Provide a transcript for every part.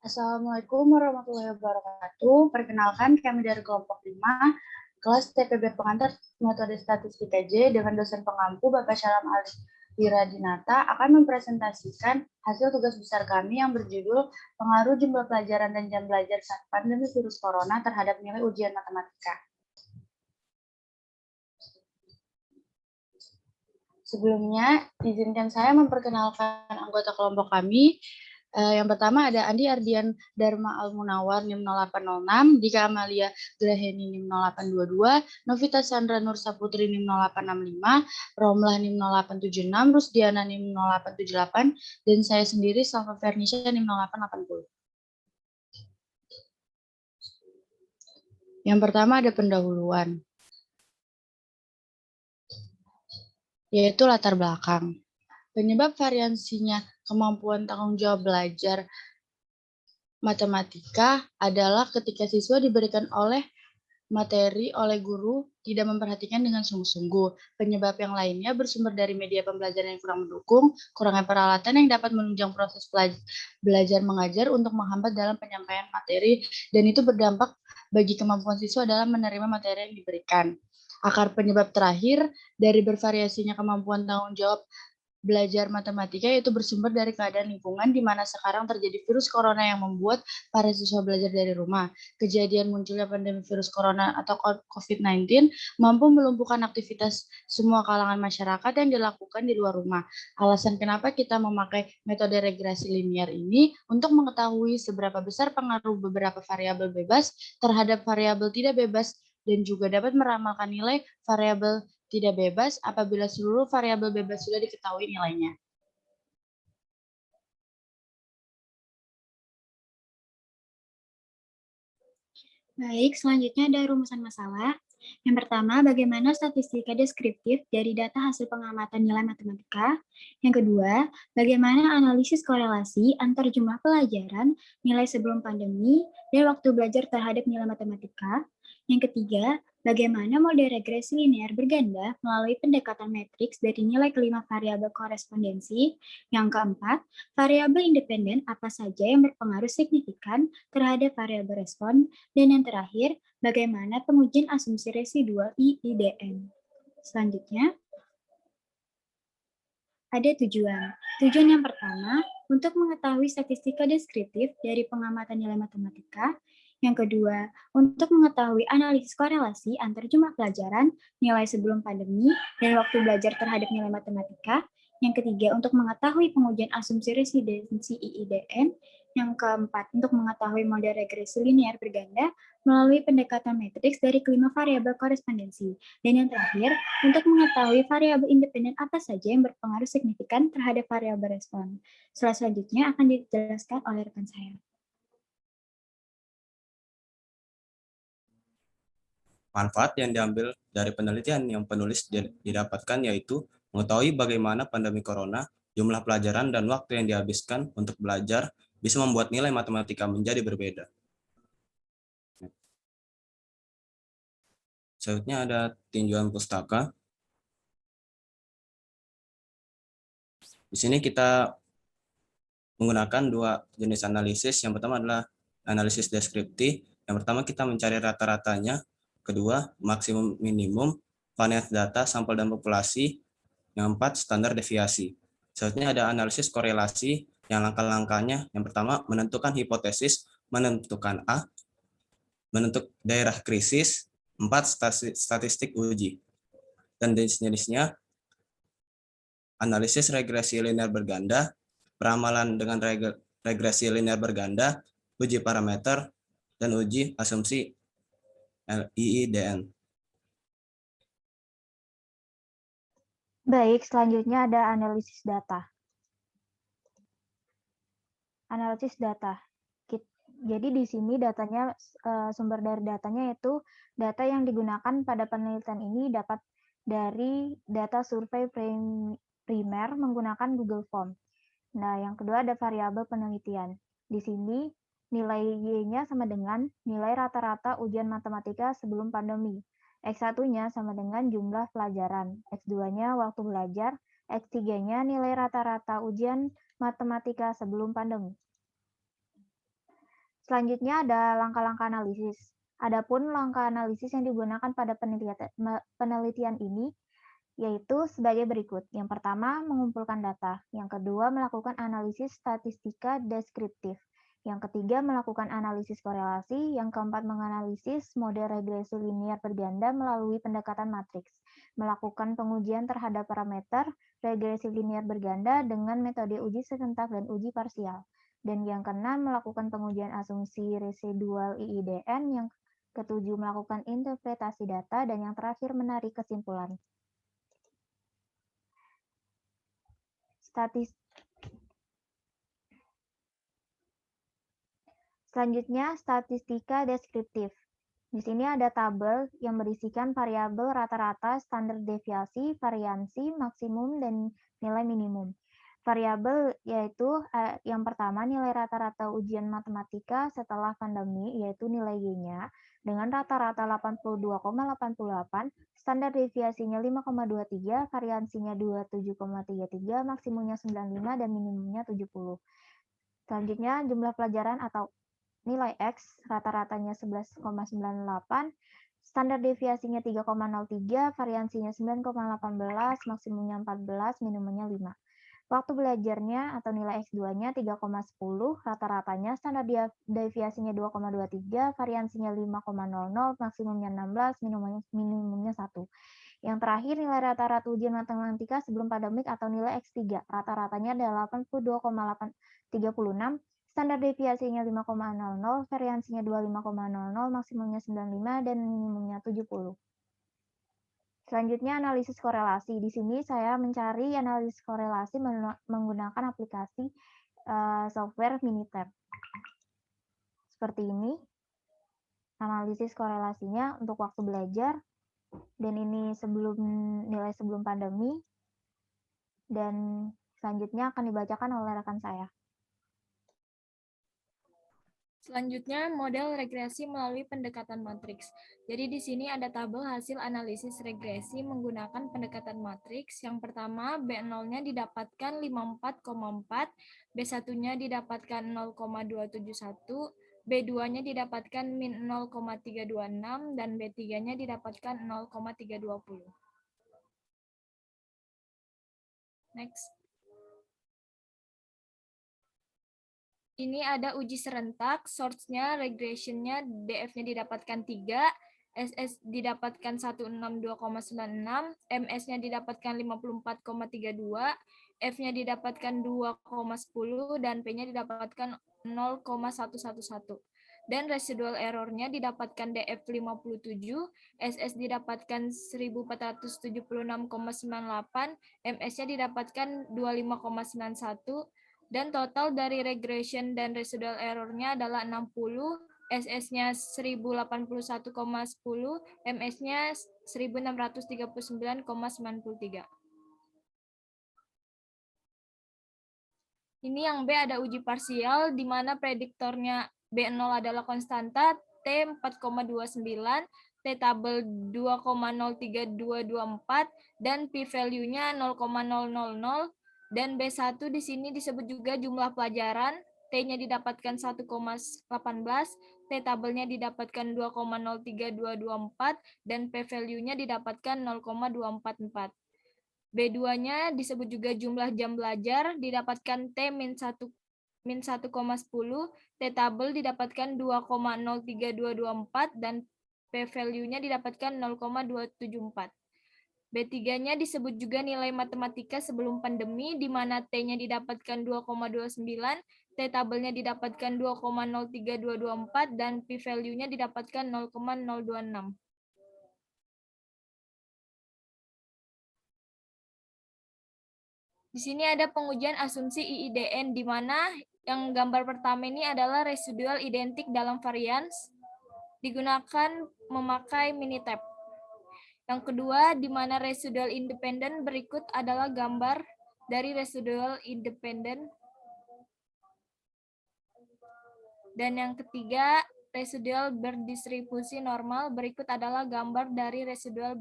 Assalamualaikum warahmatullahi wabarakatuh. Perkenalkan, kami dari kelompok 5, kelas TPB Pengantar Metode Statistik KJ dengan dosen pengampu Bapak Syalam Wiradinata akan mempresentasikan hasil tugas besar kami yang berjudul Pengaruh Jumlah Pelajaran dan Jam Belajar saat Pandemi Virus Corona terhadap Nilai Ujian Matematika. Sebelumnya, izinkan saya memperkenalkan anggota kelompok kami. Yang pertama ada Andi Ardian Dharma Al-Munawar NIM 0806, Dika Amalia Graheni NIM 0822, Novita Sandra Nur Saputri NIM 0865, Romlah NIM 0876, Rusdiana NIM 0878, dan saya sendiri Salva Fernisha NIM 0880. Yang pertama ada pendahuluan, yaitu latar belakang. Penyebab variasinya kemampuan tanggung jawab belajar matematika adalah ketika siswa diberikan materi oleh guru tidak memperhatikan dengan sungguh-sungguh. Penyebab yang lainnya bersumber dari media pembelajaran yang kurang mendukung, kurangnya peralatan yang dapat menunjang proses belajar mengajar untuk menghambat dalam penyampaian materi, dan itu berdampak bagi kemampuan siswa dalam menerima materi yang diberikan. Akar penyebab terakhir dari bervariasinya kemampuan tanggung jawab belajar matematika yaitu bersumber dari keadaan lingkungan di mana sekarang terjadi virus corona yang membuat para siswa belajar dari rumah. Kejadian munculnya pandemi virus corona atau COVID-19 mampu melumpuhkan aktivitas semua kalangan masyarakat yang dilakukan di luar rumah. Alasan kenapa kita memakai metode regresi linear ini untuk mengetahui seberapa besar pengaruh beberapa variabel bebas terhadap variabel tidak bebas dan juga dapat meramalkan nilai variabel tidak bebas apabila seluruh variabel bebas sudah diketahui nilainya. Baik, selanjutnya ada rumusan masalah. Yang pertama, bagaimana statistika deskriptif dari data hasil pengamatan nilai matematika. Yang kedua, bagaimana analisis korelasi antar jumlah pelajaran, nilai sebelum pandemi, dan waktu belajar terhadap nilai matematika. Yang ketiga, bagaimana model regresi linear berganda melalui pendekatan matriks dari nilai kelima variabel korespondensi. Yang keempat, variabel independen apa saja yang berpengaruh signifikan terhadap variabel respon. Dan yang terakhir, bagaimana pengujian asumsi residual IIDN. Selanjutnya, ada tujuan. Tujuan yang pertama, untuk mengetahui statistika deskriptif dari pengamatan nilai matematika. Yang kedua, untuk mengetahui analisis korelasi antar jumlah pelajaran, nilai sebelum pandemi, dan waktu belajar terhadap nilai matematika. Yang ketiga, untuk mengetahui pengujian asumsi residensi IIDN. Yang keempat, untuk mengetahui model regresi linear berganda melalui pendekatan matriks dari kelima variabel korespondensi. Dan yang terakhir, untuk mengetahui variabel independen apa saja yang berpengaruh signifikan terhadap variabel respon. Selanjutnya akan dijelaskan oleh rekan saya. Manfaat yang diambil dari penelitian yang penulis didapatkan yaitu mengetahui bagaimana pandemi corona, jumlah pelajaran, dan waktu yang dihabiskan untuk belajar bisa membuat nilai matematika menjadi berbeda. Selanjutnya ada tinjauan pustaka. Di sini kita menggunakan dua jenis analisis. Yang pertama adalah analisis deskriptif. Yang pertama kita mencari rata-ratanya. Kedua, maksimum minimum, varians data, sampel dan populasi. Yang keempat, standar deviasi. Selanjutnya ada analisis korelasi yang langkah-langkahnya. Yang pertama, menentukan hipotesis, menentukan A, menentukan daerah krisis, 4, statistik uji. Dan jenis-jenisnya, analisis regresi linear berganda, peramalan dengan regresi linear berganda, uji parameter, dan uji asumsi IIDN. Baik, selanjutnya ada analisis data. Analisis data. Jadi di sini datanya, sumber dari datanya yaitu data yang digunakan pada penelitian ini dapat dari data survei primer menggunakan Google Form. Nah, yang kedua ada variabel penelitian. Di sini nilai Y-nya sama dengan nilai rata-rata ujian matematika sebelum pandemi. X1-nya sama dengan jumlah pelajaran, X2-nya waktu belajar, X3-nya nilai rata-rata ujian matematika sebelum pandemi. Selanjutnya ada langkah-langkah analisis. Adapun langkah analisis yang digunakan pada penelitian ini yaitu sebagai berikut. Yang pertama, mengumpulkan data. Yang kedua, melakukan analisis statistika deskriptif. Yang ketiga, melakukan analisis korelasi. Yang keempat, menganalisis model regresi linear berganda melalui pendekatan matriks. Melakukan pengujian terhadap parameter regresi linear berganda dengan metode uji serentak dan uji parsial. Dan yang keenam, melakukan pengujian asumsi residual IIDN. Yang ketujuh, melakukan interpretasi data. Dan yang terakhir, menarik kesimpulan. Selanjutnya, statistika deskriptif. Di sini ada tabel yang berisikan variabel rata-rata, standar deviasi, variansi, maksimum, dan nilai minimum. Variabel yaitu yang pertama nilai rata-rata ujian matematika setelah pandemi, yaitu nilai Y-nya, dengan rata-rata 82,88, standar deviasinya 5,23, variansinya 27,33, maksimumnya 95, dan minimumnya 70. Selanjutnya, jumlah pelajaran atau nilai X, rata-ratanya 11,98, standar deviasinya 3,03, variansinya 9,18, maksimumnya 14, minimumnya 5. Waktu belajarnya atau nilai X2-nya 3,10, rata-ratanya standar deviasinya 2,23, variansinya 5,00, maksimumnya 16, minimumnya 1. Yang terakhir, nilai rata-rata ujian matematika sebelum pandemik atau nilai X3, rata-ratanya adalah 82,36, standar deviasinya 5,00, variansinya 25,00, maksimumnya 95, dan minimumnya 70. Selanjutnya, analisis korelasi. Di sini saya mencari analisis korelasi menggunakan aplikasi software Minitab. Seperti ini, analisis korelasinya untuk waktu belajar, dan ini nilai sebelum pandemi, dan selanjutnya akan dibacakan oleh rekan saya. Selanjutnya, model regresi melalui pendekatan matriks. Jadi di sini ada tabel hasil analisis regresi menggunakan pendekatan matriks. Yang pertama, B0-nya didapatkan 54,4, B1-nya didapatkan 0,271, B2-nya didapatkan min 0,326, dan B3-nya didapatkan 0,320. Next. Ini ada uji serentak, source-nya, regression-nya, DF-nya didapatkan 3, SS didapatkan 162,96, MS-nya didapatkan 54,32, F-nya didapatkan 2,10, dan P-nya didapatkan 0,111. Dan residual error-nya didapatkan DF 57, SS didapatkan 1476,98, MS-nya didapatkan 25,91, dan total dari regression dan residual error-nya adalah 60, SS-nya 1081,10, MS-nya 1639,93. Ini yang B ada uji parsial, di mana prediktornya B0 adalah konstanta, T 4,29, T tabel 2,03224, dan p-value-nya 0,000, dan B1 di sini disebut juga jumlah pelajaran, T-nya didapatkan 1,18, T tabelnya didapatkan 2,03224, dan P-value-nya didapatkan 0,244. B2-nya disebut juga jumlah jam belajar, didapatkan T-1,10, T tabel didapatkan 2,03224, dan P-value-nya didapatkan 0,274. B3-nya disebut juga nilai matematika sebelum pandemi, di mana T-nya didapatkan 2,29, T tabelnya didapatkan 2,03224, dan P-value-nya didapatkan 0,026. Di sini ada pengujian asumsi IIDN, di mana yang gambar pertama ini adalah residual identik dalam varians, digunakan memakai Minitab. Yang kedua, di mana residual independen, berikut adalah gambar dari residual independen. Dan yang ketiga, residual berdistribusi normal, berikut adalah gambar dari residual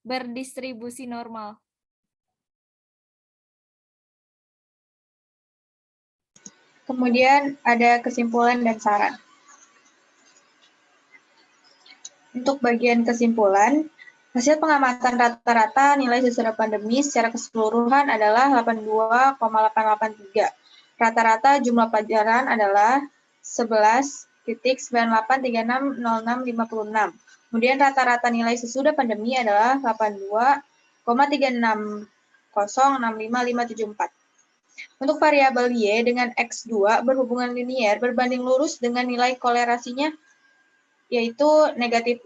berdistribusi normal. Kemudian ada kesimpulan dan saran. Untuk bagian kesimpulan, hasil pengamatan rata-rata nilai sesudah pandemi secara keseluruhan adalah 82,883. Rata-rata jumlah pelajaran adalah 11,98360656. Kemudian rata-rata nilai sesudah pandemi adalah 82,360657574. Untuk variabel Y dengan X2 berhubungan linier berbanding lurus dengan nilai kolerasinya yaitu negatif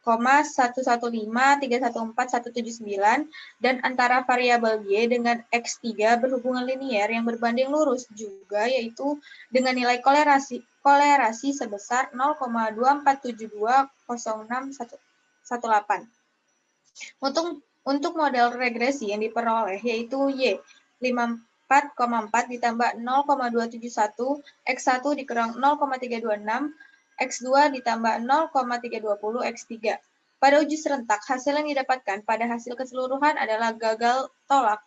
0,115314,179 dan antara variabel Y dengan X3 berhubungan linier yang berbanding lurus juga yaitu dengan nilai kolerasi sebesar 0,24720618. Untuk model regresi yang diperoleh yaitu Y 54,4 ditambah 0,271, X1 dikurang 0,326, X2 ditambah 0,320, X3. Pada uji serentak, hasil yang didapatkan pada hasil keseluruhan adalah gagal tolak.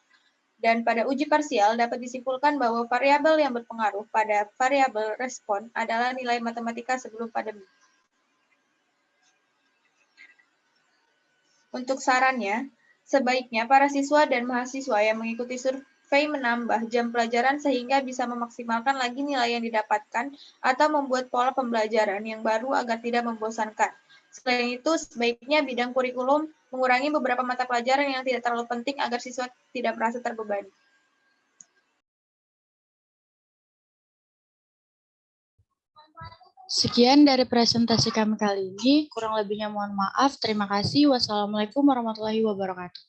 Dan pada uji parsial dapat disimpulkan bahwa variabel yang berpengaruh pada variabel respon adalah nilai matematika sebelum pandemi. Untuk sarannya, sebaiknya para siswa dan mahasiswa yang mengikuti survei menambah jam pelajaran sehingga bisa memaksimalkan lagi nilai yang didapatkan atau membuat pola pembelajaran yang baru agar tidak membosankan. Selain itu, sebaiknya bidang kurikulum mengurangi beberapa mata pelajaran yang tidak terlalu penting agar siswa tidak merasa terbebani. Sekian dari presentasi kami kali ini. Kurang lebihnya mohon maaf. Terima kasih. Wassalamualaikum warahmatullahi wabarakatuh.